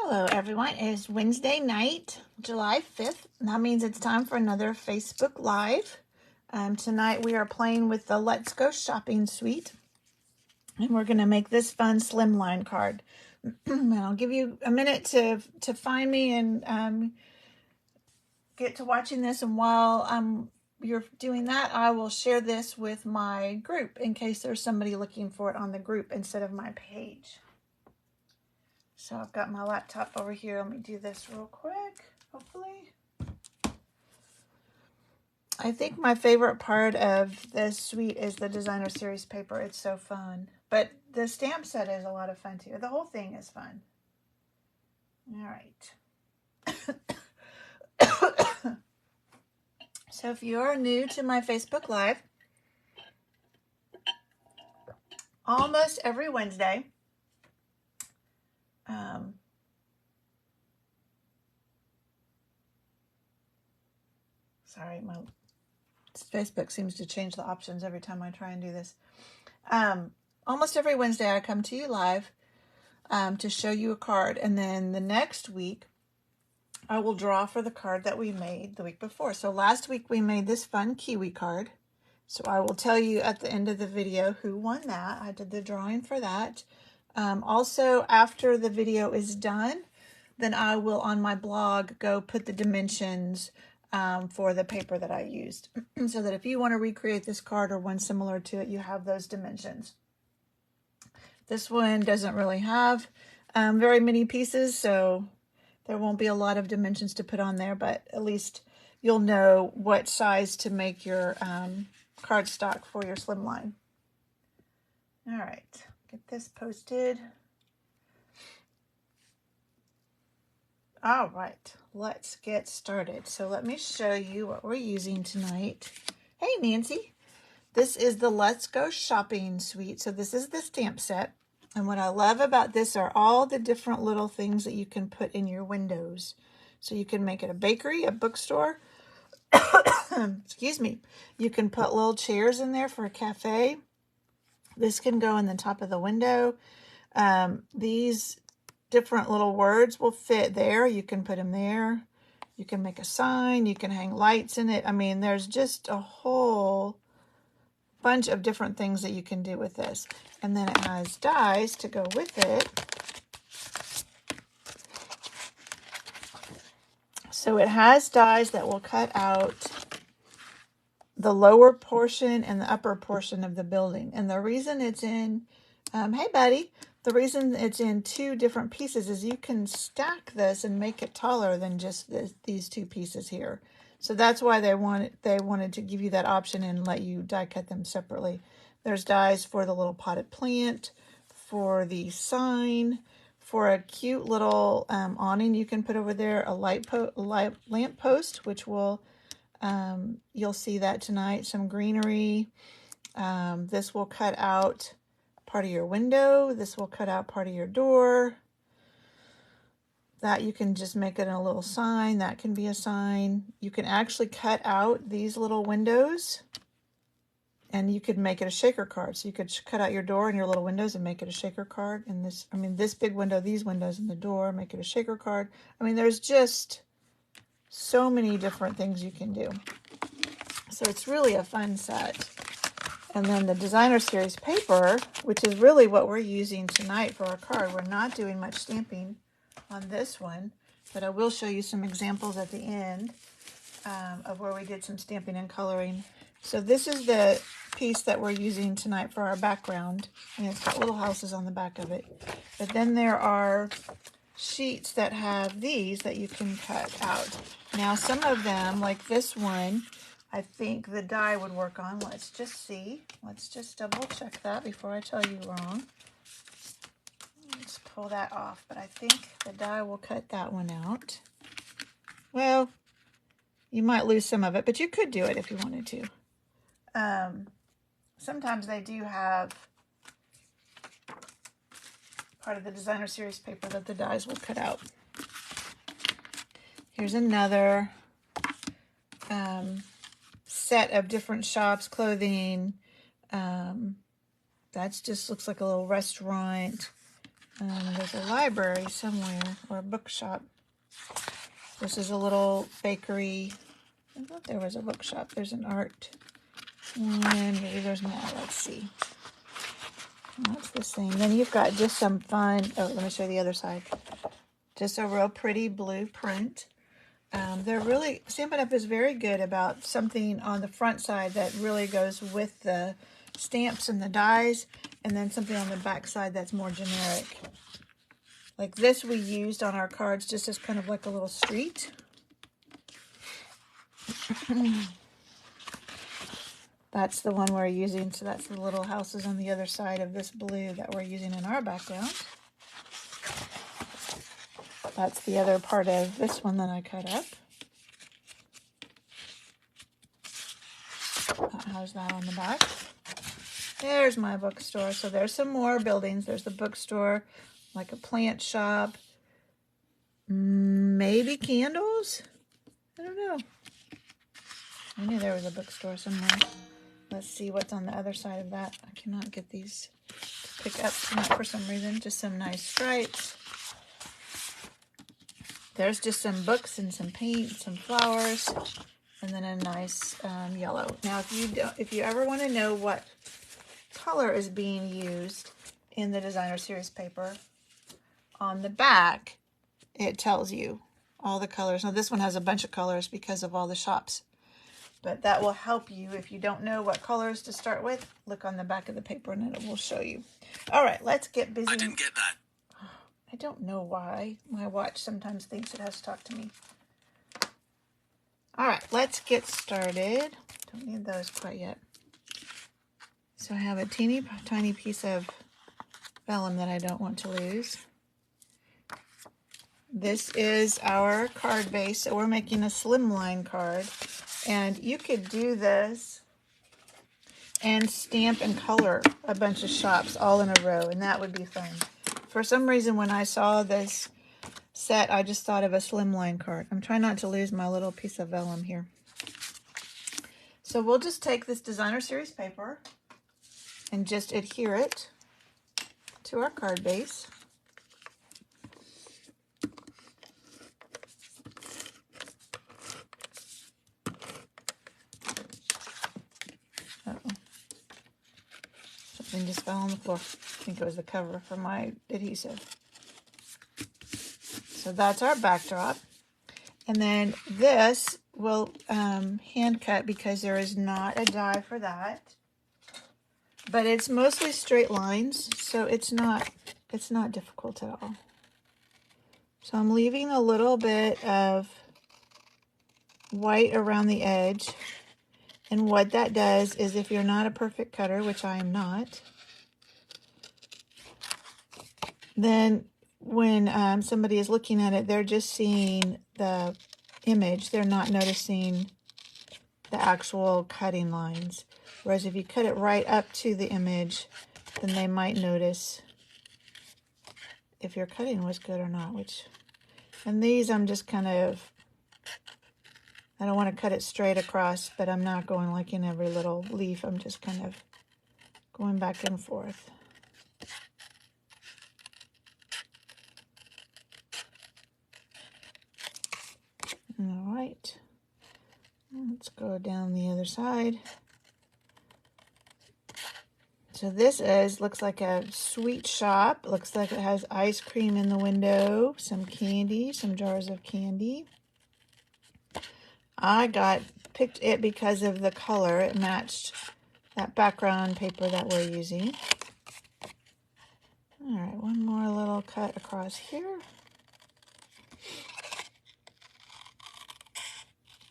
Hello everyone, it is Wednesday night, July 5th. That means it's time for another Facebook Live. Tonight we are playing with the Let's Go Shopping Suite. And we're going to make this fun slimline card. And I'll give you a minute to find me and get to watching this. And while you're doing that, I will share this with my group in case there's somebody looking for it on the group instead of my page. So I've got my laptop over here. Let me do this real quick, hopefully. I think my favorite part of this suite is the designer series paper. It's so fun. But the stamp set is a lot of fun too. The whole thing is fun. All right. So if you are new to my Facebook Live, almost every Wednesday, sorry, my Facebook seems to change the options every time I try and do this. Almost every Wednesday I come to you live to show you a card, and then the next week I will draw for the card that we made the week before. So last week we made this fun kiwi card. So I will tell you at the end of the video who won that. I did the drawing for that. Also, after the video is done, then I will on my blog go put the dimensions for the paper that I used. So that if you want to recreate this card or one similar to it, you have those dimensions. This one doesn't really have very many pieces, so there won't be a lot of dimensions to put on there, but at least you'll know what size to make your cardstock for your slimline. All right, get this posted. All right, let's get started. So let me show you what we're using tonight. Hey, Nancy. This is the Let's Go Shopping Suite. So this is the stamp set. And what I love about this are all the different little things that you can put in your windows. So you can make it a bakery, a bookstore. Excuse me. You can put little chairs in there for a cafe. This can go in the top of the window. These different little words will fit there. You can put them there. You can make a sign. You can hang lights in it. I mean, there's just a whole bunch of different things that you can do with this. And then it has dies to go with it. So it has dies that will cut out the lower portion and the upper portion of the building. And the reason it's in, hey buddy, the reason it's in two different pieces is you can stack this and make it taller than just these two pieces here. So that's why they wanted to give you that option and let you die cut them separately. There's dies for the little potted plant, for the sign, for a cute little awning you can put over there, a lamp post, which will, you'll see that tonight, some greenery. This will cut out part of your window. This will cut out part of your door. That you can just make it a little sign. That can be a sign. You can actually cut out these little windows and you could make it a shaker card. So you could cut out your door and your little windows and make it a shaker card. And this, I mean, this big window, these windows and the door, make it a shaker card. I mean, there's just so many different things you can do. So it's really a fun set. And then the designer series paper, which is really what we're using tonight for our card. We're not doing much stamping on this one, but I will show you some examples at the end of where we did some stamping and coloring. So this is the piece that we're using tonight for our background, and it's got little houses on the back of it. But then there are sheets that have these that you can cut out. Now some of them, like this one, I think the die would work on. Let's just see. Let's just double check that before I tell you wrong. Let's pull that off, but I think the die will cut that one out. Well, you might lose some of it, but you could do it if you wanted to. Sometimes they do have part of the designer series paper that the dies will cut out. Here's another set of different shops, clothing. That just looks like a little restaurant. There's a library somewhere, or a bookshop. This is a little bakery. I thought there was a bookshop. There's an art. And maybe there's more. Let's see. That's the same. Then you've got just some fun. Oh, let me show you the other side. Just a real pretty blue print. They're really, Stampin' Up! Is very good about something on the front side that really goes with the stamps and the dies, and then something on the back side that's more generic. Like this we used on our cards just as kind of like a little street. That's the one we're using, so that's the little houses on the other side of this blue that we're using in our background. That's the other part of this one that I cut up. That has that on the back. There's my bookstore. So there's some more buildings. There's the bookstore, like a plant shop, maybe candles? I don't know. I knew there was a bookstore somewhere. Let's see what's on the other side of that. I cannot get these to pick up tonight for some reason. Just some nice stripes. There's just some books and some paint, some flowers, and then a nice yellow. Now, if you ever want to know what color is being used in the Designer Series paper, on the back, it tells you all the colors. Now, this one has a bunch of colors because of all the shops, but that will help you if you don't know what colors to start with. Look on the back of the paper and it will show you. All right, let's get busy. I didn't get that. I don't know why. My watch sometimes thinks it has to talk to me. All right, let's get started. Don't need those quite yet. So I have a teeny tiny piece of vellum that I don't want to lose. This is our card base. So we're making a slimline card. And you could do this and stamp and color a bunch of shops all in a row, and that would be fun. For some reason, when I saw this set, I just thought of a slimline card. I'm trying not to lose my little piece of vellum here. So we'll just take this Designer Series paper and just adhere it to our card base. Uh-oh. Something just fell on the floor. I think it was the cover for my adhesive. So that's our backdrop. And then this will hand cut because there is not a die for that. But it's mostly straight lines, so it's not difficult at all. So I'm leaving a little bit of white around the edge. And what that does is, if you're not a perfect cutter, which I am not, then when somebody is looking at it, they're just seeing the image. They're not noticing the actual cutting lines. Whereas if you cut it right up to the image, then they might notice if your cutting was good or not. And these I'm just kind of, I don't want to cut it straight across, but I'm not going like in every little leaf. I'm just kind of going back and forth. All right, let's go down the other side. So this looks like a sweet shop. Looks like it has ice cream in the window, some candy, some jars of candy. I picked it because of the color. It matched that background paper that we're using. All right, one more little cut across here.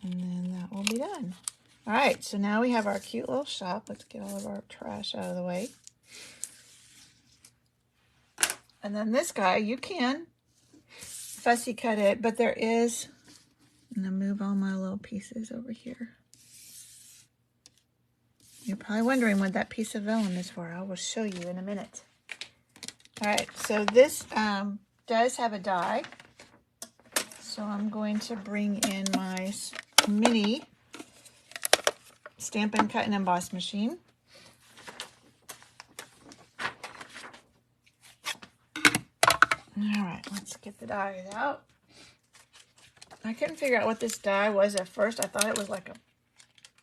And then that will be done. All right, so now we have our cute little shop. Let's get all of our trash out of the way. And then this guy, you can fussy cut it, but there is, I'm gonna move all my little pieces over here. You're probably wondering what that piece of vellum is for. I will show you in a minute. All right, so this does have a die. So I'm going to bring in my mini Stampin' Cut and Emboss machine. All right, let's get the dies out. I couldn't figure out what this die was at first. I thought it was like a,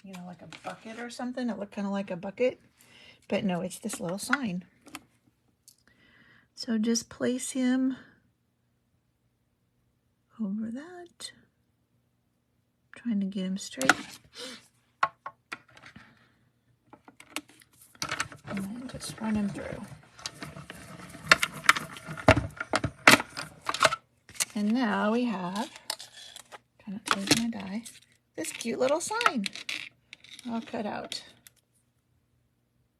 you know, like a bucket or something. It looked kind of like a bucket, but no, it's this little sign. So just place him over that. Trying to get him straight. And then just run him through. And now we have, try not to lose my die, this cute little sign all cut out.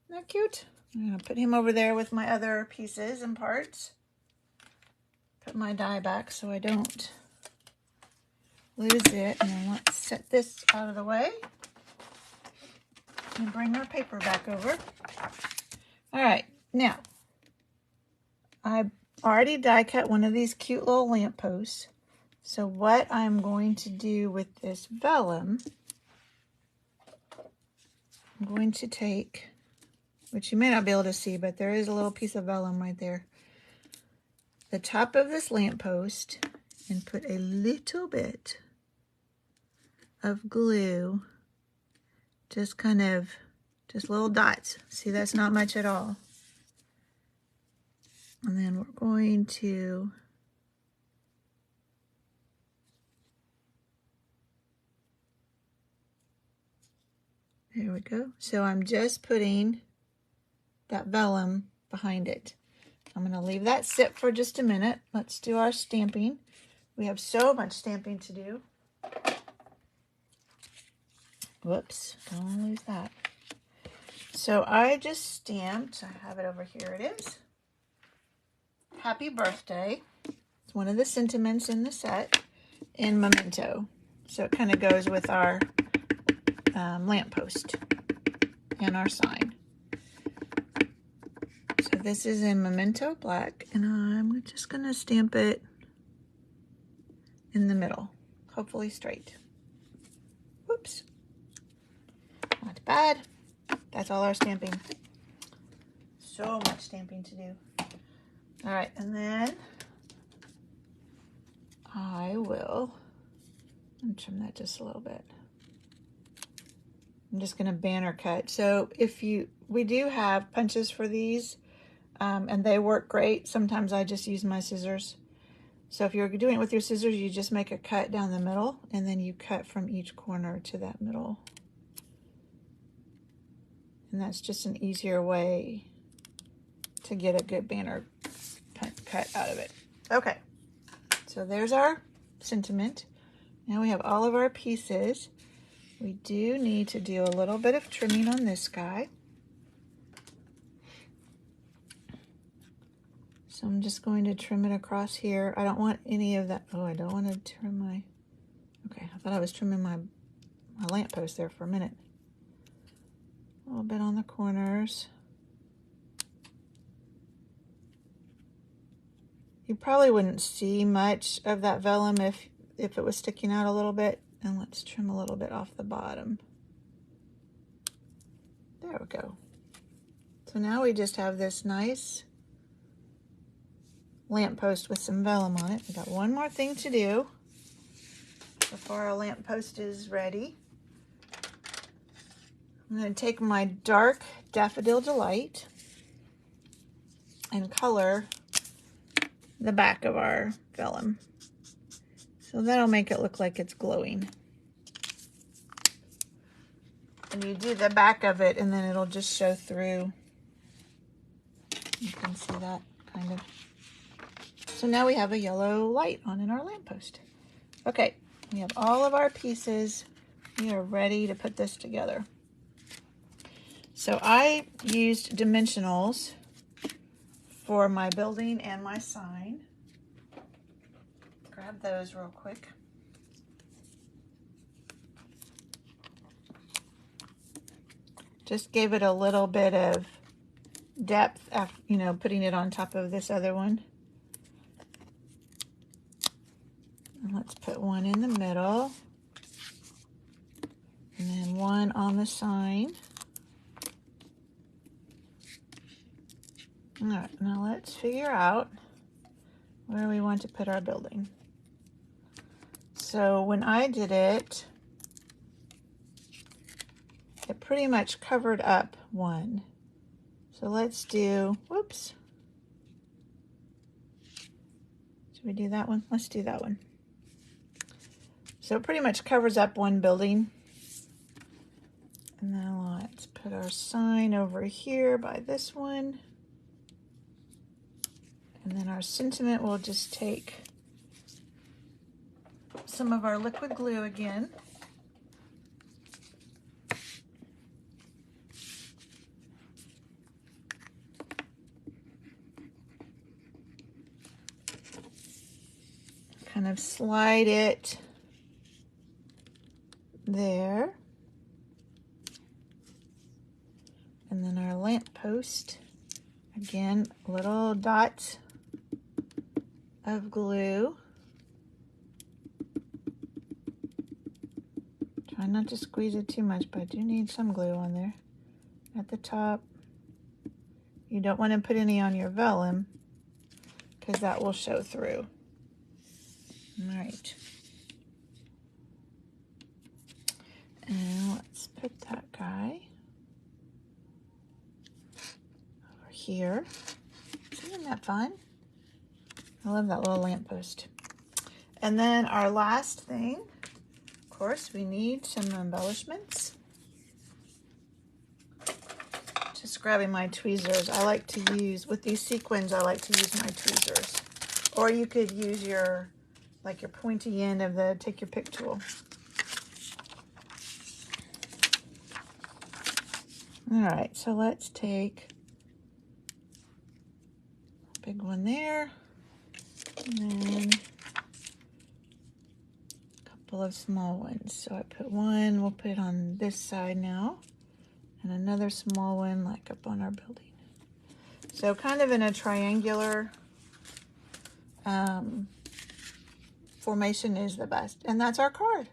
Isn't that cute? I'm going to put him over there with my other pieces and parts. Put my die back so I don't lose it. And then let's set this out of the way. And bring our paper back over. All right, now, I already die cut one of these cute little lamp posts. So what I'm going to do with this vellum, I'm going to take, which you may not be able to see, but there is a little piece of vellum right there, the top of this lamppost, and put a little bit of glue, just kind of, just little dots. See, that's not much at all. And then we're going to there we go. So I'm just putting that vellum behind it. I'm going to leave that sit for just a minute. Let's do our stamping. We have so much stamping to do. Whoops, don't want to lose that. So I just stamped, I have it over here, it is. Happy Birthday. It's one of the sentiments in the set in Memento. So it kind of goes with our lamppost and our sign. So this is in Memento Black, and I'm just going to stamp it in the middle, hopefully straight. Whoops. Not bad. That's all our stamping. So much stamping to do. All right, and then I will trim that just a little bit. I'm just going to banner cut. So we do have punches for these, and they work great. Sometimes I just use my scissors. So if you're doing it with your scissors, you just make a cut down the middle, and then you cut from each corner to that middle. And that's just an easier way to get a good banner cut out of it. Okay, so there's our sentiment. Now we have all of our pieces. We do need to do a little bit of trimming on this guy. So I'm just going to trim it across here. I don't want any of that. Oh, I don't want to trim my, okay, I thought I was trimming my lamppost there for a minute. A little bit on the corners. You probably wouldn't see much of that vellum if it was sticking out a little bit. And let's trim a little bit off the bottom. There we go. So now we just have this nice lamppost with some vellum on it. We got one more thing to do before our lamppost is ready. I'm going to take my dark Daffodil Delight and color the back of our vellum. So that'll make it look like it's glowing. And you do the back of it and then it'll just show through. You can see that kind of. So now we have a yellow light on in our lamppost. Okay, we have all of our pieces. We are ready to put this together. So I used dimensionals for my building and my sign. Grab those real quick. Just gave it a little bit of depth after, you know, putting it on top of this other one. And let's put one in the middle. And then one on the sign. All right, now let's figure out where we want to put our building. So when I did it, it pretty much covered up one. So let's do, whoops. Should we do that one? Let's do that one. So it pretty much covers up one building. And then let's put our sign over here by this one. And then our sentiment, we'll just take some of our liquid glue again. Kind of slide it there. And then our lamp post, again, little dots of glue. Try not to squeeze it too much, but I do need some glue on there at the top. You don't want to put any on your vellum because that will show through. All right. And let's put that guy over here. Isn't that fun? I love that little lamppost. And then our last thing, of course, we need some embellishments. Just grabbing my tweezers. I like to use, with these sequins, I like to use my tweezers. Or you could use your, like your pointy end of the take your pick tool. All right, so let's take a big one there. And then a couple of small ones. So I put one, we'll put it on this side now. And another small one like up on our building. So kind of in a triangular formation is the best. And that's our card.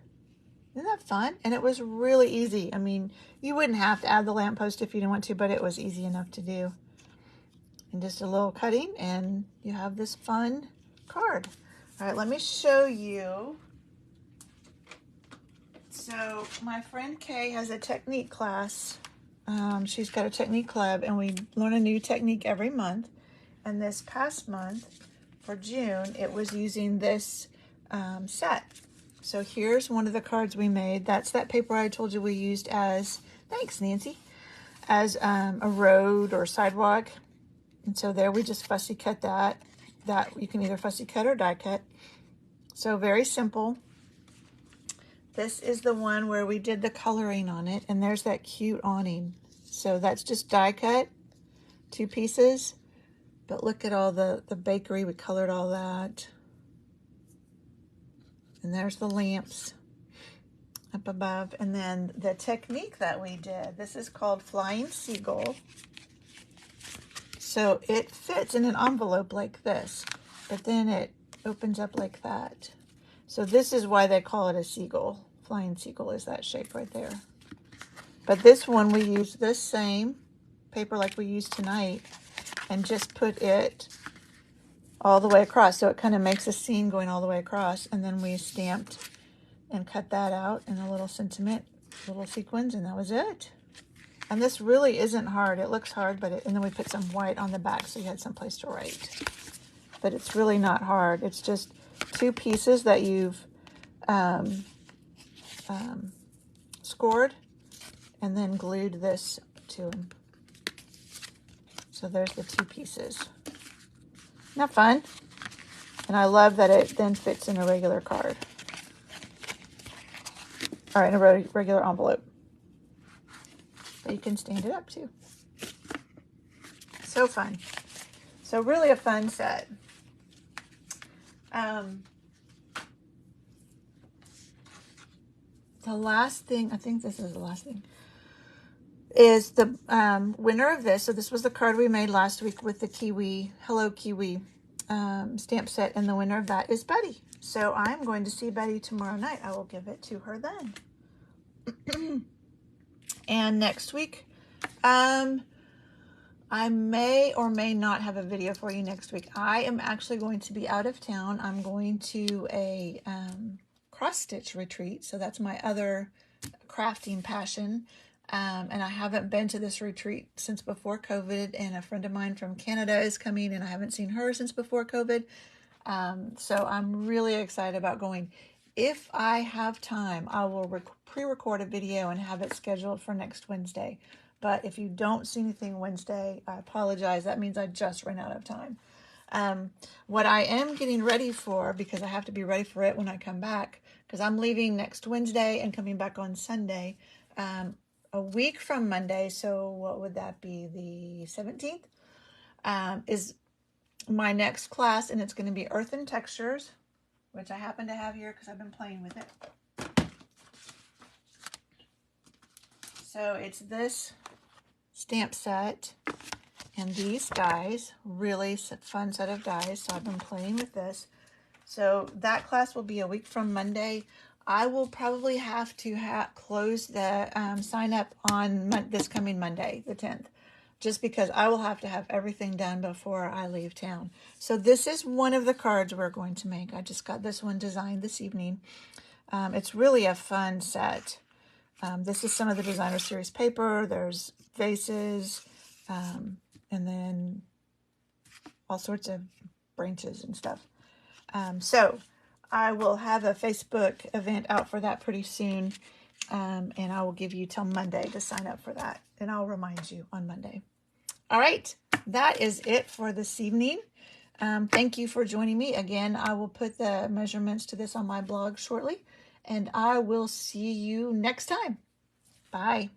Isn't that fun? And it was really easy. I mean, you wouldn't have to add the lamppost if you didn't want to, but it was easy enough to do. And just a little cutting and you have this fun card. All right, let me show you. So my friend Kay has a technique class. She's got a technique club and we learn a new technique every month. And this past month for June, it was using this set. So here's one of the cards we made. That's that paper I told you we used as, thanks Nancy, as a road or sidewalk. And so there we just fussy cut that. That you can either fussy cut or die cut. So very simple. This is the one where we did the coloring on it, and there's that cute awning. So that's just die cut, 2 pieces. But look at all the bakery, we colored all that. And there's the lamps up above. And then the technique that we did, this is called Flying Seagull. So it fits in an envelope like this, but then it opens up like that. So this is why they call it a seagull. Flying seagull is that shape right there. But this one, we used this same paper like we used tonight and just put it all the way across. So it kind of makes a scene going all the way across. And then we stamped and cut that out in a little sentiment, little sequins, and that was it. And this really isn't hard. It looks hard, but and then we put some white on the back so you had some place to write. But it's really not hard. It's just 2 pieces that you've scored and then glued this to them. So there's the 2 pieces. Isn't that fun? And I love that it then fits in a regular card. All right, in a regular envelope. But you can stand it up too. So fun. So really a fun set. The last thing, I think this is the last thing, is the winner of this. So this was the card we made last week with the Kiwi, Hello Kiwi stamp set. And the winner of that is Betty. So I'm going to see Betty tomorrow night. I will give it to her then. And next week, I may or may not have a video for you next week. I am actually going to be out of town. I'm going to a cross-stitch retreat. So that's my other crafting passion. And I haven't been to this retreat since before COVID. And a friend of mine from Canada is coming, and I haven't seen her since before COVID. So I'm really excited about going. If I have time, I will pre-record a video and have it scheduled for next Wednesday. But if you don't see anything Wednesday, I apologize. That means I just ran out of time. What I am getting ready for, because I have to be ready for it when I come back, because I'm leaving next Wednesday and coming back on Sunday, a week from Monday, so what would that be, the 17th, is my next class, and it's going to be Earth and Textures, which I happen to have here because I've been playing with it. So it's this stamp set and these dies, really fun set of dies. So I've been playing with this. So that class will be a week from Monday. I will probably have to close the sign up on this coming Monday, the 10th, just because I will have to have everything done before I leave town. So this is one of the cards we're going to make. I just got this one designed this evening. It's really a fun set. This is some of the designer series paper. There's vases, and then all sorts of branches and stuff. So I will have a Facebook event out for that pretty soon, and I will give you till Monday to sign up for that, and I'll remind you on Monday. All right, that is it for this evening. Thank you for joining me. Again, I will put the measurements to this on my blog shortly, and I will see you next time. Bye.